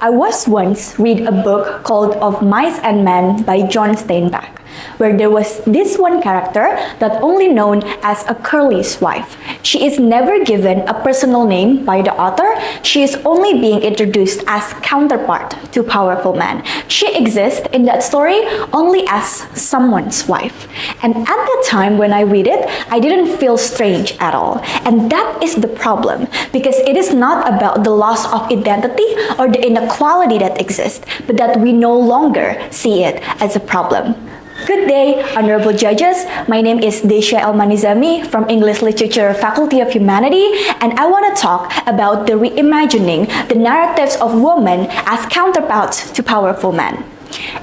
I was once read a book called Of Mice and Men by John Steinbeck, where there was this one character that only known as a Curly's wife. She is never given a personal name by the author. She is only being introduced as counterpart to powerful men. She exists in that story only as someone's wife. And at the time when I read it, I didn't feel strange at all. And that is the problem, because it is not about the loss of identity or the inequality that exists, but that we no longer see it as a problem. Good day, honorable judges. My name is Desya Elma Nizami from English Literature Faculty of Humanity, and I want to talk about the reimagining the narratives of women as counterparts to powerful men.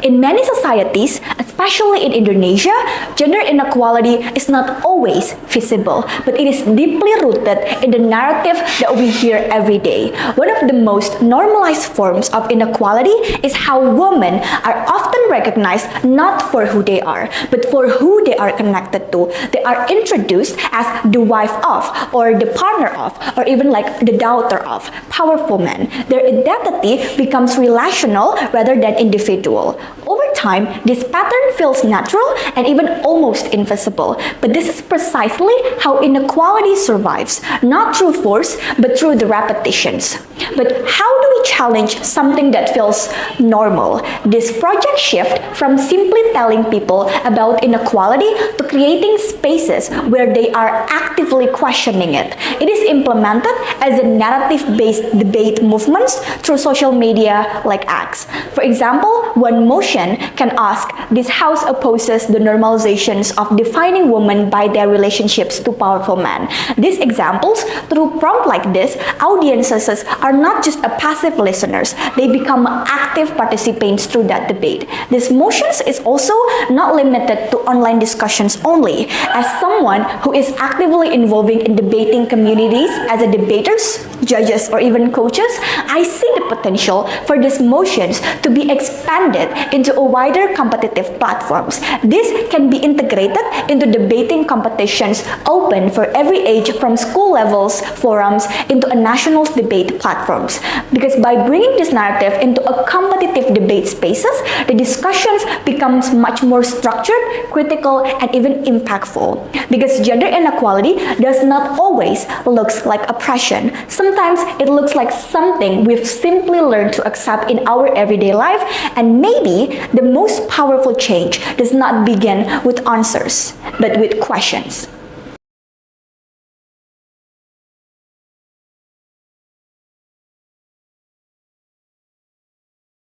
In many societies, especially in Indonesia, gender inequality is not always visible, but it is deeply rooted in the narrative that we hear every day. One of the most normalized forms of inequality is how women are often recognized not for who they are, but for who they are connected to. They are introduced as the wife of, or the partner of, or even like the daughter of powerful men. Their identity becomes relational rather than individual. Over time, this pattern feels natural and even almost invisible. But this is precisely how inequality survives, not through force, but through the repetitions. But how do we challenge something that feels normal? This project shift from simply telling people about inequality to creating spaces where they are actively questioning it. It is implemented as a narrative-based debate movements through social media like X. For example, one motion can ask, this house opposes the normalizations of defining women by their relationships to powerful men. These examples, through prompt like this, audiences are not just a passive listeners, they become active participants through that debate. This motions is also not limited to online discussions only. As someone who is actively involving in debating communities as a debaters, judges, or even coaches, I see the potential for these motions to be expanded into a wider competitive platforms. This can be integrated into debating competitions open for every age from school levels, forums, into a national debate platforms. Because by bringing this narrative into a competitive debate spaces, the discussions becomes much more structured, critical, and even impactful. Because gender inequality does not always looks like oppression. Sometimes it looks like something we've simply learned to accept in our everyday life, and maybe the most powerful change does not begin with answers, but with questions.